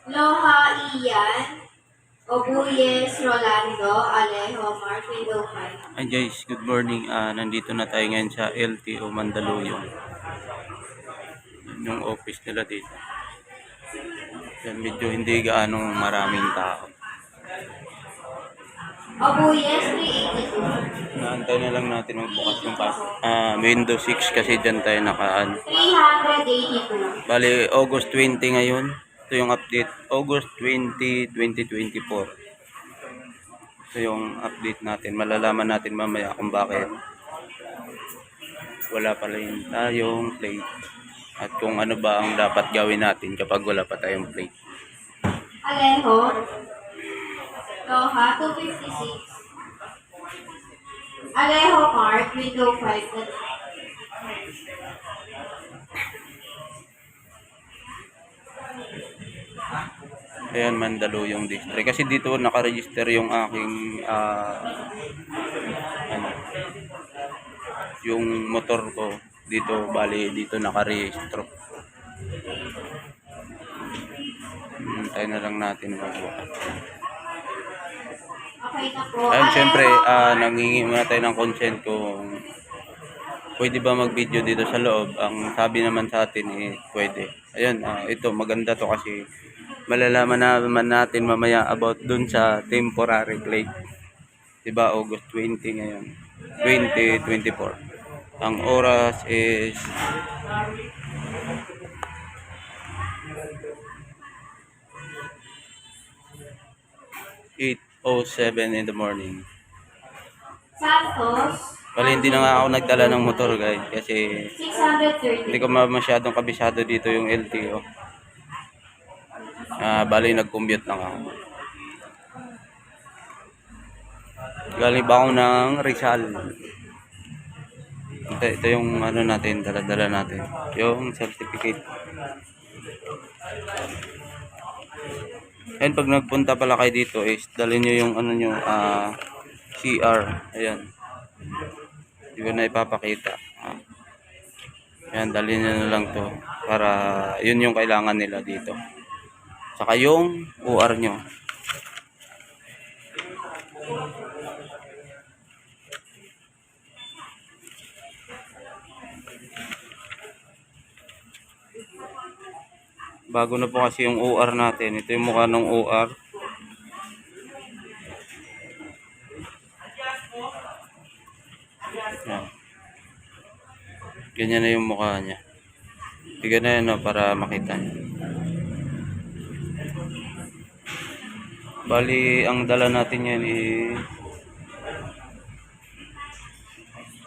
Loha Ian, Obuyes Rolando, Alejo, Mark, Window 5. Hi guys, good morning. Nandito na tayo ngayon sa LTO Mandaluyong. Yan yung office nila dito. Yan, medyo hindi gaanong maraming tao. Obuyes 382. Naantay na lang natin magbukas yung window 6 kasi dyan tayo nakaan. 382. Bali, August 20 ngayon. Ito yung update. August 20, 2024. Ito yung update natin. Malalaman natin mamaya kung bakit wala pa rin tayong plate. At kung ano ba ang dapat gawin natin kapag wala pa tayong plate. Alejo, Loha 256. Alejo Park, Window 5. Ayan, Mandaluyong District. Kasi dito nakaregister yung aking yung motor ko. Dito, bali, dito nakarehistro. Tayo na lang natin magbukas. Okay na po. Ayun, syempre, nangingi muna tayo ng consent kung pwede ba mag-video dito sa loob. Ang sabi naman sa atin pwede. Ayun, ito maganda to kasi malalaman naman natin mamaya about dun sa temporary plate. Diba, August 20 ngayon. 2024. Ang oras is 8:07 in the morning. Santos, Wala, hindi na nga ako nagdala ng motor guys kasi 630. hindi ko masyadong kabisado dito yung LTO. Bali nag-commute lang ako. Galing ba ako ng Rizal. Ito yung ano natin, dala-dala natin. Yung certificate. And pag nagpunta pala kayo dito is dalhin nyo yung ano nyo, CR. Ayan. Hindi ko na ipapakita. Ayan, dalhin nyo na lang to. Para yun yung kailangan nila dito. Saka yung UR nyo. Bago na po kasi yung OR natin. Ito yung mukha ng OR. Yan. Ganyan na yung mukha niya. Tignan na yan para makita niyo. Bali, ang dala natin yan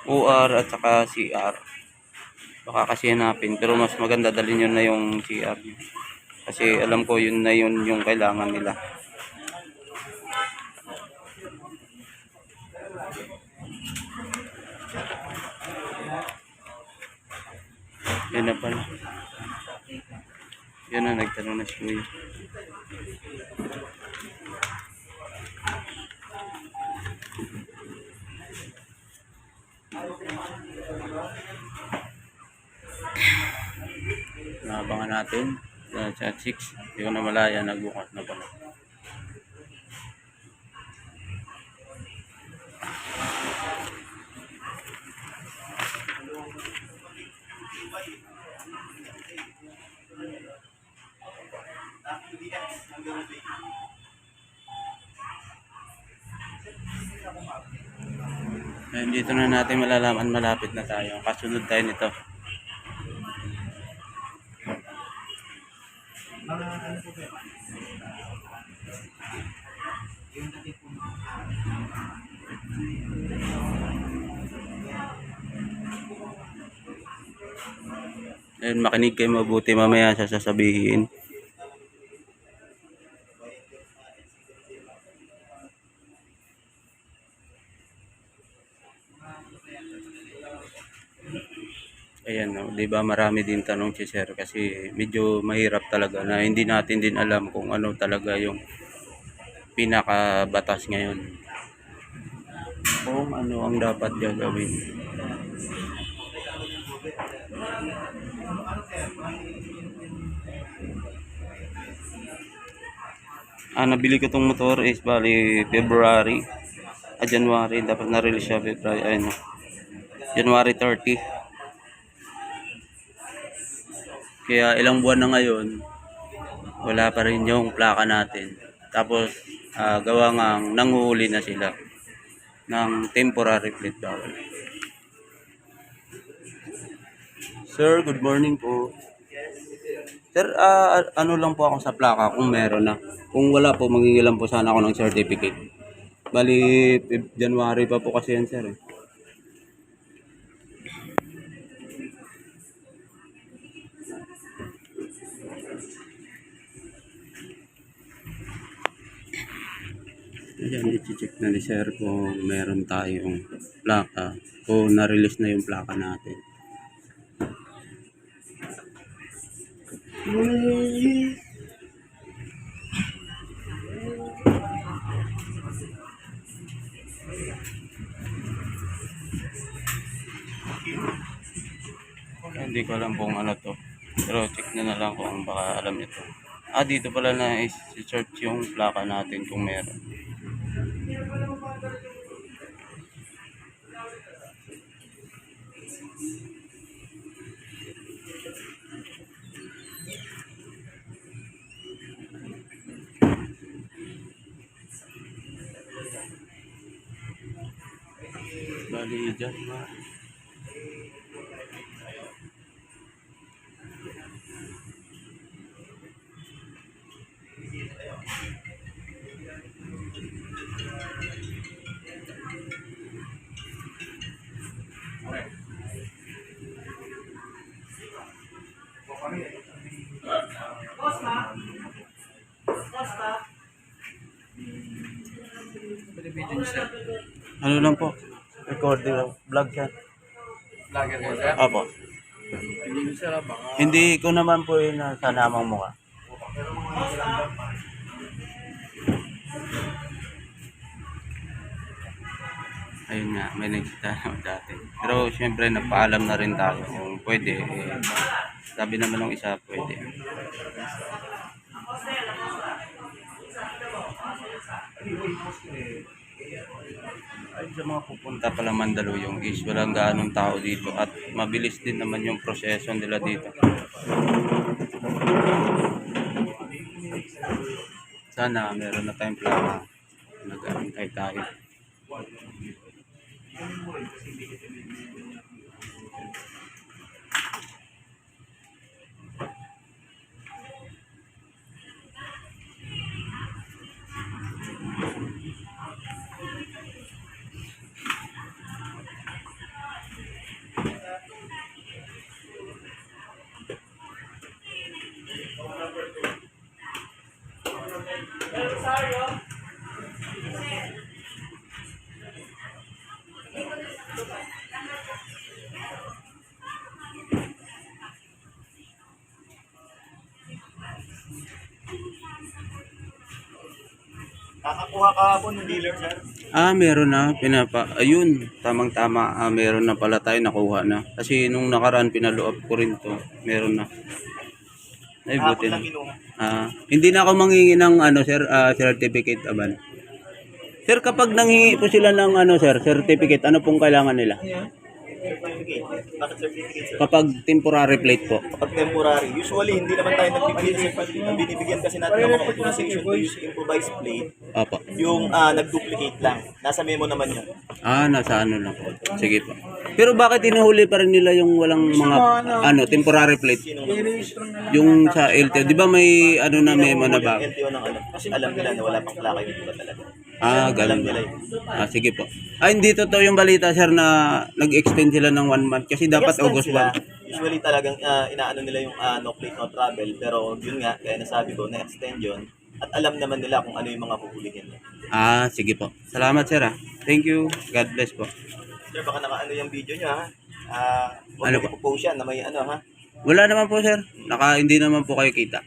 OR at saka CR. Baka kasi hanapin. Pero mas maganda dalhin nyo na yung CR niyo. Kasi alam ko yun na yun yung kailangan nila. Yan na pala. Yan na, nagtanong na si Kuya. Naabangan natin. Sa 6. Hindi ko na malaya. Nagbukas na pala. Ayan, dito na natin malalaman, malapit na tayo. Kasunod tayo nito. Ayan, makinig kayo mabuti mamaya sa sasabihin. Ayan, no, 'di ba marami din tanong si Sir kasi medyo mahirap talaga na hindi natin din alam kung ano talaga yung pinakabatas ngayon. Kung ano ang dapat gagawin. Nabili ko tong motor is bali February. January. Dapat na-release siya February. Ayun. January 30. Kaya ilang buwan na ngayon, wala pa rin yung plaka natin. Tapos, gawa ngang nanguhuli na sila ng temporary plate bawal. Sir, good morning po. Sir, ano lang po ako sa plaka kung meron na. Kung wala po, mangingilan po sana ako ng certificate. Bali, January pa po kasi yan, sir. Ayan, i-check na ni sir kung meron tayong plaka o na-release na yung plaka natin. Hindi ko alam kung ano to. Pero check na lang kung baka alam nyo to. Dito pala na i-search yung plaka natin kung meron. Bali dyan ba? Ano lang po? Recording lang. Vlog yan. Vlogger kayo, sir? Opo. Hindi ko sir, baka... Hindi ko naman po yun sa namang mukha. Ayun nga, may nagkita naman dati. Pero syempre nagpaalam na rin tayo kung pwede. Sabi naman ng isa pwede. Ay, sa mga pupunta pala Mandaluyong is walang gaanong tao dito at mabilis din naman yung proseso nila dito. Sana meron na tayong plaka. Nag-aantay tayo. Kakakuha kahapon ng dealer, sir. Meron na. Ayun, tamang-tama. Meron na pala tayo nakuha na. Kasi nung nakaraan, pinalo-up ko rin to. Meron na. Ay, buti na. Hindi na ako manghingi ng sir, certificate aban. Sir, kapag nanghingi po sila ng sir, certificate, ano pong kailangan nila? Bakit certificate, sir? Kapag temporary plate po. Kapag temporary, usually hindi naman tayo nagbibigyan sa Ang binibigyan kasi natin ng mga authorization to use improvised plate, Opo. yung nag-duplicate lang. Nasa memo naman yun. Nasa ano lang po. Sige po. Pero bakit inuhuli pa rin nila yung walang mga temporary plate? Yung sa LTO, 'di ba may na memo na ba? LTO ng kasi alam nila na wala pang plaka yung iba talaga. Ganun Alam ba? nila yun. Sige po. Hindi totoo yung balita sir na nag-extend sila ng 1 month kasi dapat Nag-extend August sila. 1. Usually talagang inaano nila yung no plate, no travel. Pero yun nga, kaya nasabi ko, na-extend yun. At alam naman nila kung ano yung mga huhulihin nila. Sige po. Salamat sir Thank you. God bless po. Sir, baka naka-ano yung video nyo ha. Huwag Ano mo po? po siya na may ha. Wala naman po sir. Hindi naman po kayo kita.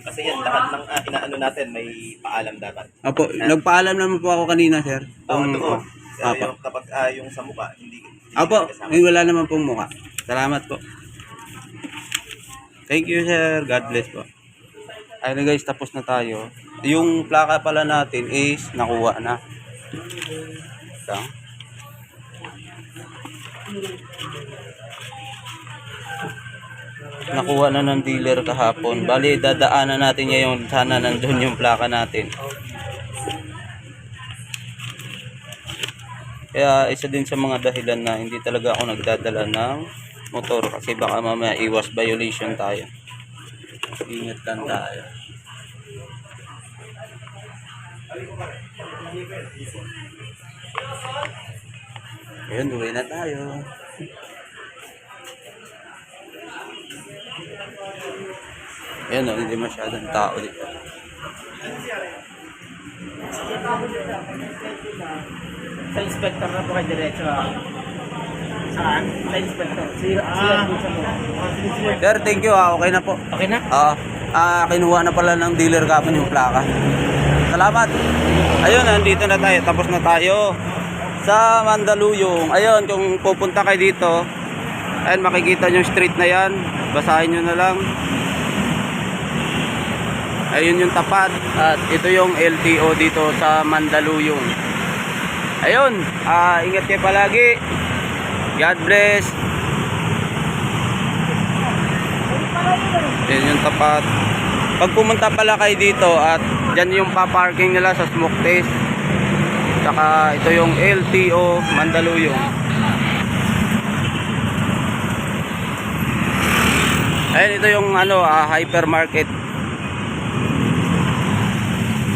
Kasi yan, lahat ng inaano natin may paalam dapat. Opo, nagpaalam naman po ako kanina sir. Totoo. Opo. Kapag yung sa mukha, hindi Opo, kasama. wala naman pong mukha. Salamat po. Thank you sir. God bless po. Ayun na guys, tapos na tayo. Yung plaka pala natin is nakuha na. Ito. Nakuha na ng dealer kahapon. Bali, dadaanan natin ngayon. Sana nandun yung plaka natin. Kaya isa din sa mga dahilan na hindi talaga ako nagdadala ng motor. Kasi baka mamaya iwas violation tayo. Ingat lang tayo. Ayun, uwi na tayo. Ayun, hindi masyadong tao dito. Sa inspector na po kayo diretso ah. Saan? Sa inspector. Sira po sa mo. Sir, thank you ha. Okay na po. Okay na? Kinuha na pala ng dealer kapon yung plaka. Salamat. Ayun, nandito na tayo. Tapos na tayo sa Mandaluyong. Ayun, kung pupunta kayo dito, ayun, makikita nyo yung street na yan. Basahin nyo na lang. Ayun yung tapat. At ito yung LTO dito sa Mandaluyong. Ayun, ingat kayo palagi. God bless. Yan yung tapat. Pag pumunta pala kayo dito at dyan yung pa-parking nila sa smoke test. Saka ito yung LTO Mandaluyong. Ayun, ito yung hypermarket.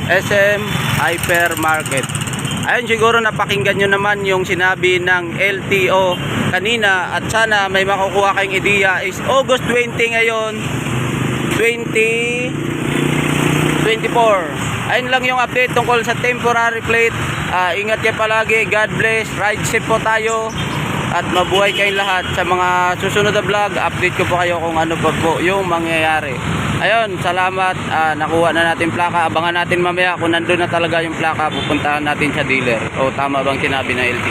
SM Hypermarket. Ayun, siguro napakinggan nyo naman yung sinabi ng LTO kanina at sana may makukuha kayong ideya is August 20 ngayon 2024. Ayun lang yung update tungkol sa temporary plate. Ingat kayo palagi. God bless. Ride safe po tayo at mabuhay kayong lahat. Sa mga susunod na vlog, update ko po kayo kung ano pa po yung mangyayari. Ayun, salamat. Nakuha na natin plaka. Abangan natin mamaya kung nandun na talaga yung plaka, pupuntahan natin sa dealer. O tama bang sinabi ng LTO?